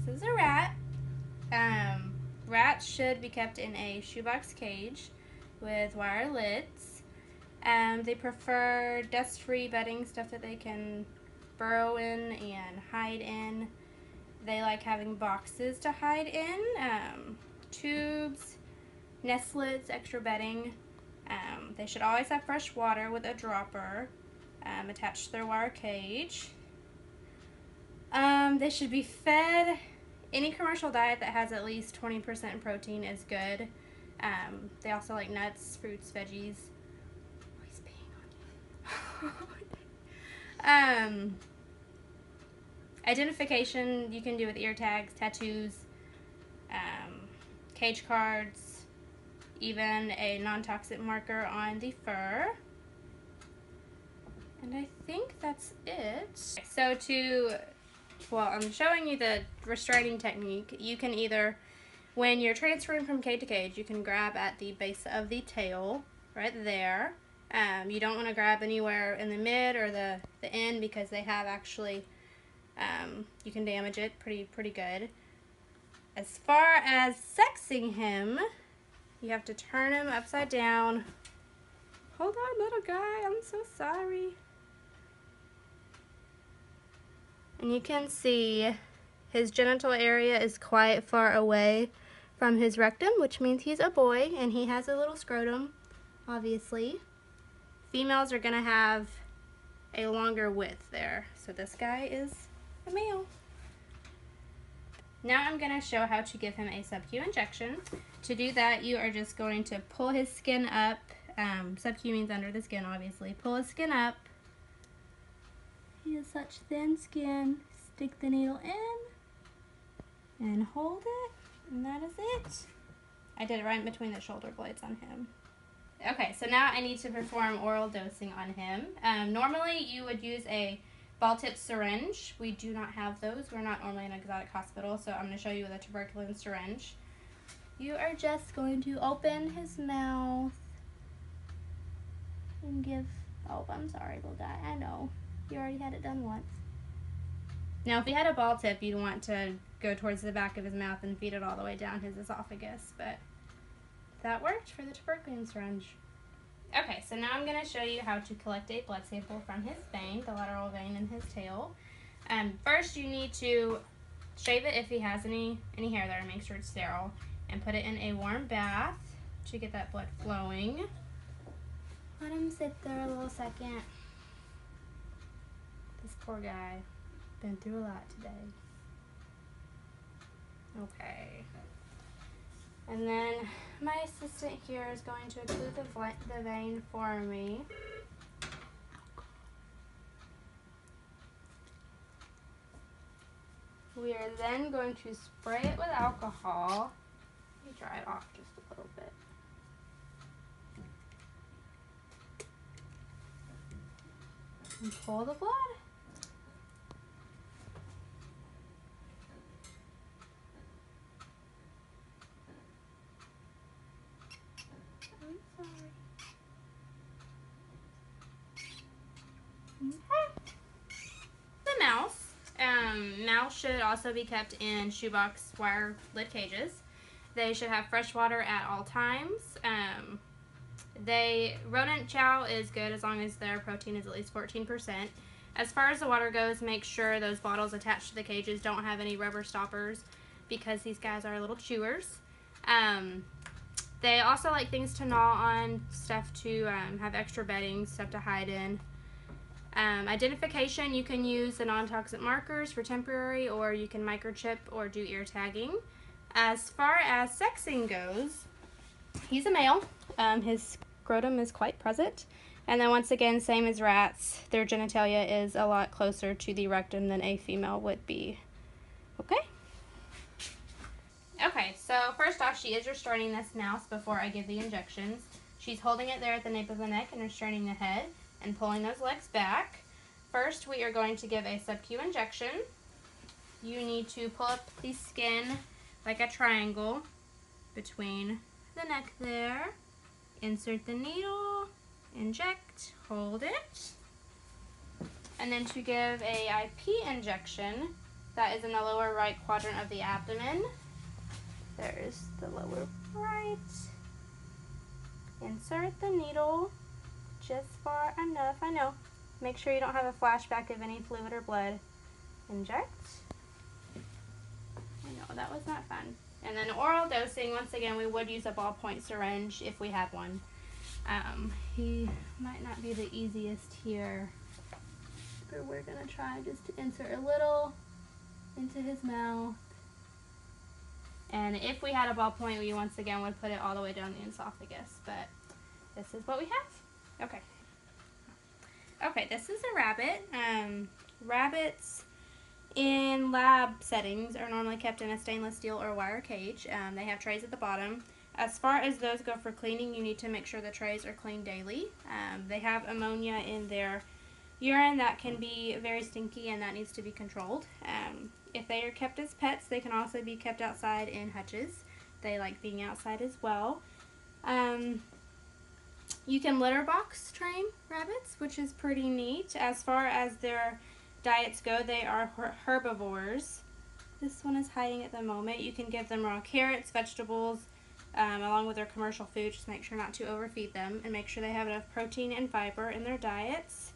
This is a rat. Rats should be kept in a shoebox cage with wire lids. They prefer dust-free bedding, stuff that they can burrow in and hide in. They like having boxes to hide in, tubes, nest lids, extra bedding. They should always have fresh water with a dropper attached to their wire cage. They should be fed. Any commercial diet that has at least 20% protein is good. They also like nuts, fruits, veggies. Oh, he's peeing on you. Identification you can do with ear tags, tattoos, cage cards, even a non-toxic marker on the fur. And I think that's it. So I'm showing you the restraining technique. You can either, when you're transferring from cage to cage, you can grab at the base of the tail, right there. You don't want to grab anywhere in the mid or the end because they have actually, you can damage it pretty good. As far as sexing him, you have to turn him upside down. Hold on, little guy, I'm so sorry. And you can see his genital area is quite far away from his rectum, which means he's a boy, and he has a little scrotum, obviously. Females are gonna have a longer width there. So this guy is a male. Now I'm gonna show how to give him a sub-Q injection. To do that, you are just going to pull his skin up. Sub-Q means under the skin, obviously. Pull his skin up. He has such thin skin. Stick the needle in and hold it, and that is it. I did it right in between the shoulder blades on him. Okay, so now I need to perform oral dosing on him. Normally you would use a ball-tip syringe. We do not have those. We're not normally an exotic hospital, so I'm going to show you with a tuberculin syringe. You are just going to open his mouth and give, oh, I'm sorry, little guy, I know. You already had it done once. Now, if you had a ball tip, you'd want to go towards the back of his mouth and feed it all the way down his esophagus, but that worked for the tuberculin syringe. Okay, so now I'm going to show you how to collect a blood sample from his vein, the lateral vein in his tail. First, you need to shave it if he has any hair there and make sure it's sterile, and put it in a warm bath to get that blood flowing. Let him sit there a little second. This poor guy, been through a lot today. Okay. And then my assistant here is going to occlude the vein for me. We are then going to spray it with alcohol. Let me dry it off just a little bit. And pull the blood. The mouse. Mouse should also be kept in shoebox wire lid cages. They should have fresh water at all times. Rodent chow is good as long as their protein is at least 14%. As far as the water goes, make sure those bottles attached to the cages don't have any rubber stoppers because these guys are little chewers. They also like things to gnaw on, stuff to have extra bedding, stuff to hide in. Identification, you can use the non-toxic markers for temporary, or you can microchip or do ear tagging. As far as sexing goes, he's a male. His scrotum is quite present. And then once again, same as rats, their genitalia is a lot closer to the rectum than a female would be. Okay? Okay, so first off, she is restraining this mouse before I give the injections. She's holding it there at the nape of the neck and restraining the head and pulling those legs back. First, we are going to give a sub-Q injection. You need to pull up the skin like a triangle between the neck there. Insert the needle, inject, hold it. And then to give a IP injection, That is in the lower right quadrant of the abdomen. There's the lower right. Insert the needle just far enough. I know. Make sure you don't have a flashback of any fluid or blood. Inject. I know, that was not fun. And then oral dosing, once again, we would use a ballpoint syringe if we had one. He might not be the easiest here, but we're going to try just to insert a little into his mouth. And if we had a ballpoint, we once again would put it all the way down the esophagus, but this is what we have. Okay. Okay, this is a rabbit. Rabbits in lab settings are normally kept in a stainless steel or wire cage. They have trays at the bottom. As far as those go for cleaning, you need to make sure the trays are cleaned daily. They have ammonia in their urine that can be very stinky, and that needs to be controlled. If they are kept as pets, they can also be kept outside in hutches. They like being outside as well. You can litter box train rabbits, which is pretty neat. As far as their diets go, they are herbivores. This one is hiding at the moment. You can give them raw carrots, vegetables, along with their commercial food. Just make sure not to overfeed them and make sure they have enough protein and fiber in their diets.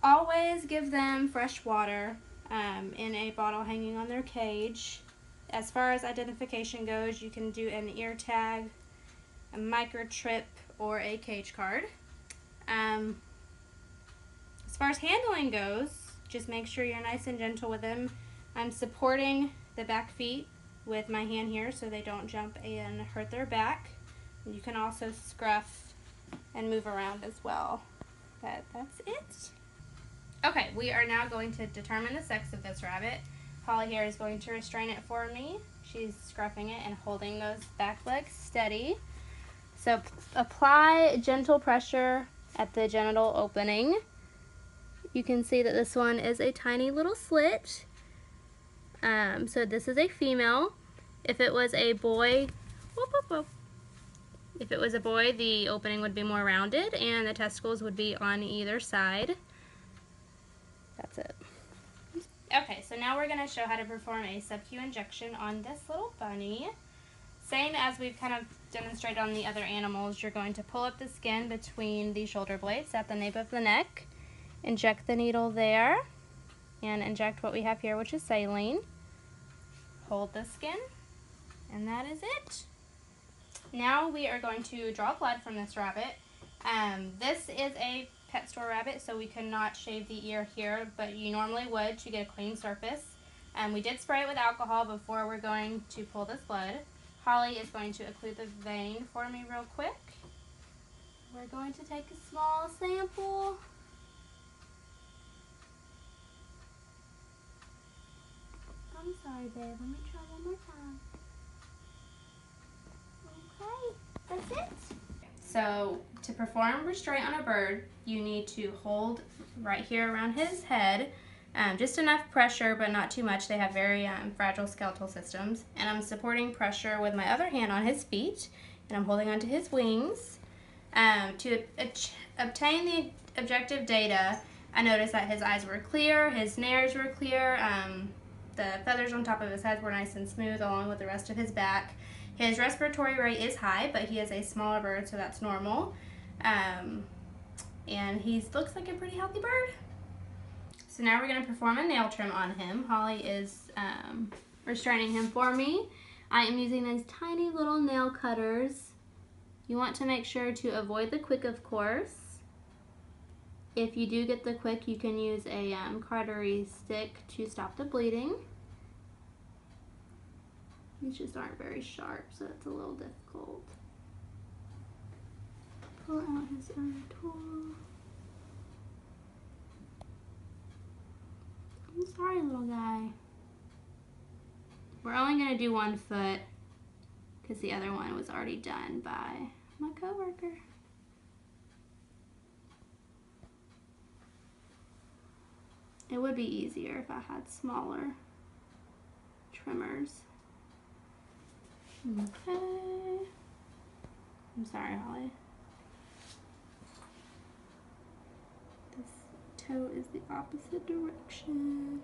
Always give them fresh water in a bottle hanging on their cage. As far as identification goes, you can do an ear tag, a microchip, or a cage card. As far as handling goes, just make sure you're nice and gentle with them. I'm supporting the back feet with my hand here so they don't jump and hurt their back. And you can also scruff and move around as well. But that's it. Okay, we are now going to determine the sex of this rabbit. Holly here is going to restrain it for me. She's scruffing it and holding those back legs steady. So apply gentle pressure at the genital opening. You can see that this one is a tiny little slit. So this is a female. If it was a boy, whoop, whoop, whoop. If it was a boy, the opening would be more rounded and the testicles would be on either side. That's it. Okay, so now we're going to show how to perform a sub-Q injection on this little bunny. Same as we've kind of demonstrated on the other animals, you're going to pull up the skin between the shoulder blades at the nape of the neck, inject the needle there, and inject what we have here, which is saline. Hold the skin, and that is it. Now we are going to draw blood from this rabbit. This is a pet store rabbit, so we could not shave the ear here, but you normally would to get a clean surface. We did spray it with alcohol before we're going to pull this blood. Holly is going to occlude the vein for me real quick. We're going to take a small sample. I'm sorry, babe. Let me try one more time. Okay, that's it. So to perform restraint on a bird, you need to hold right here around his head, just enough pressure but not too much. They have very fragile skeletal systems. And I'm supporting pressure with my other hand on his feet, and I'm holding onto his wings. To obtain the objective data, I noticed that his eyes were clear, his nares were clear, the feathers on top of his head were nice and smooth along with the rest of his back. His respiratory rate is high, but he is a smaller bird, so that's normal. And he looks like a pretty healthy bird. So now we're going to perform a nail trim on him. Holly is restraining him for me. I am using these tiny little nail cutters. You want to make sure to avoid the quick, of course. If you do get the quick, you can use a cautery stick to stop the bleeding. These just aren't very sharp, so it's a little difficult. Pull out his other tool. I'm sorry, little guy. We're only going to do one foot because the other one was already done by my coworker. It would be easier if I had smaller trimmers. Okay. I'm sorry, Holly. This toe is the opposite direction.